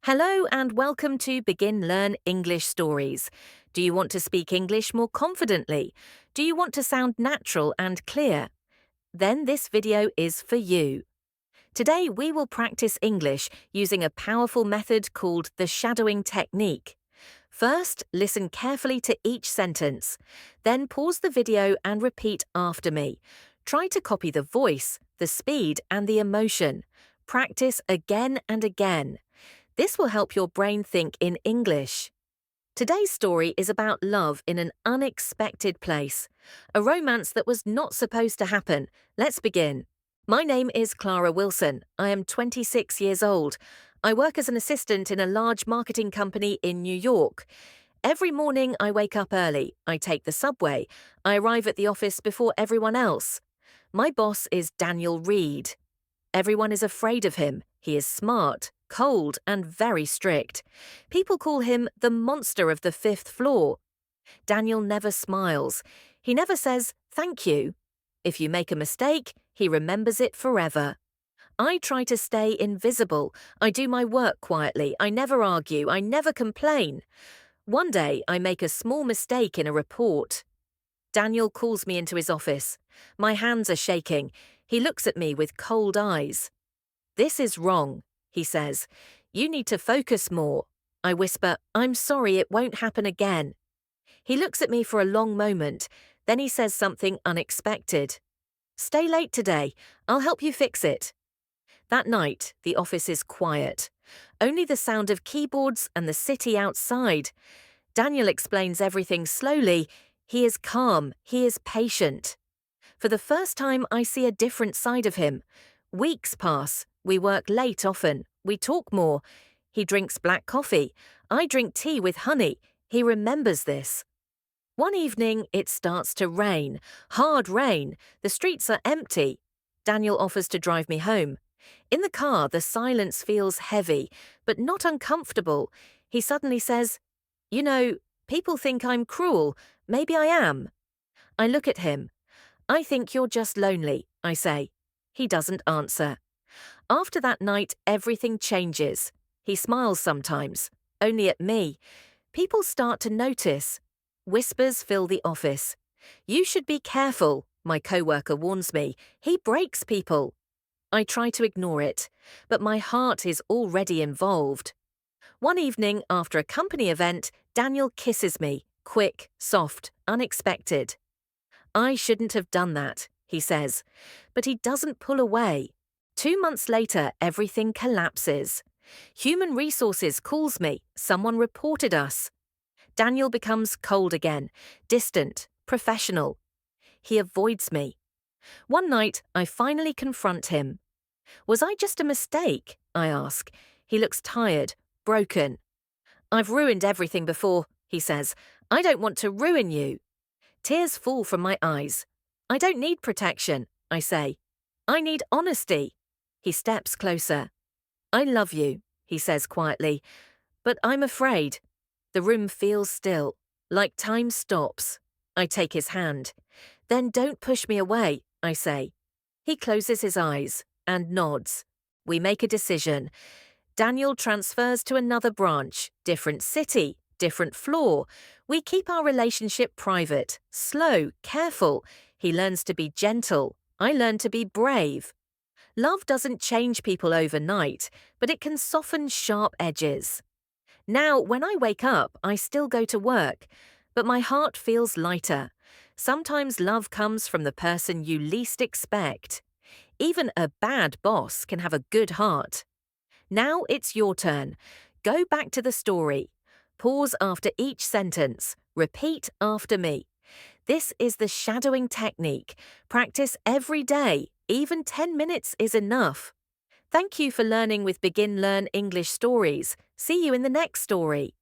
Hello and welcome to Begin Learn English Stories. Do you want to speak English more confidently? Do you want to sound natural and clear? Then this video is for you. Today we will practice English using a powerful method called the shadowing technique. First, listen carefully to each sentence. Then pause the video and repeat after me. Try to copy the voice, the speed and the emotion. Practice again and again. This will help your brain think in English. Today's story is about love in an unexpected place. A romance that was not supposed to happen. Let's begin. My name is Clara Wilson. I am 26 years old. I work as an assistant in a large marketing company in New York. Every morning I wake up early. I take the subway. I arrive at the office before everyone else. My boss is Daniel Reed. Everyone is afraid of him. He is smart, cold, and very strict. People call him the monster of the fifth floor. Daniel never smiles. He never says, "Thank you." If you make a mistake, he remembers it forever. I try to stay invisible. I do my work quietly. I never argue. I never complain. One day, I make a small mistake in a report. Daniel calls me into his office. My hands are shaking. He looks at me with cold eyes. "This is wrong," he says. "You need to focus more." I whisper, "I'm sorry, it won't happen again." He looks at me for a long moment. Then he says something unexpected. "Stay late today. I'll help you fix it." That night, the office is quiet. Only the sound of keyboards and the city outside. Daniel explains everything slowly. He is calm. He is patient. For the first time, I see a different side of him. Weeks pass. We work late often. We talk more. He drinks black coffee. I drink tea with honey. He remembers this. One evening, it starts to rain. Hard rain. The streets are empty. Daniel offers to drive me home. In the car, the silence feels heavy, but not uncomfortable. He suddenly says, "You know, people think I'm cruel. Maybe I am." I look at him. "I think you're just lonely," I say. He doesn't answer. After that night, everything changes. He smiles sometimes, only at me. People start to notice. Whispers fill the office. "You should be careful," my coworker warns me. "He breaks people." I try to ignore it, but my heart is already involved. One evening, after a company event, Daniel kisses me, quick, soft, unexpected. "I shouldn't have done that," he says, but he doesn't pull away. 2 months later, everything collapses. Human Resources calls me. Someone reported us. Daniel becomes cold again, distant, professional. He avoids me. One night, I finally confront him. "Was I just a mistake?" I ask. He looks tired, broken. "I've ruined everything before," he says. "I don't want to ruin you." Tears fall from my eyes. "I don't need protection," I say. "I need honesty." He steps closer. "I love you," he says quietly, "but I'm afraid." The room feels still, like time stops. I take his hand. "Then don't push me away," I say. He closes his eyes and nods. We make a decision. Daniel transfers to another branch, different city, different floor. We keep our relationship private, slow, careful. He learns to be gentle. I learn to be brave. Love doesn't change people overnight, but it can soften sharp edges. Now, when I wake up, I still go to work, but my heart feels lighter. Sometimes love comes from the person you least expect. Even a bad boss can have a good heart. Now it's your turn. Go back to the story. Pause after each sentence. Repeat after me. This is the shadowing technique. Practice every day. Even 10 minutes is enough. Thank you for learning with Begin Learn English Stories. See you in the next story.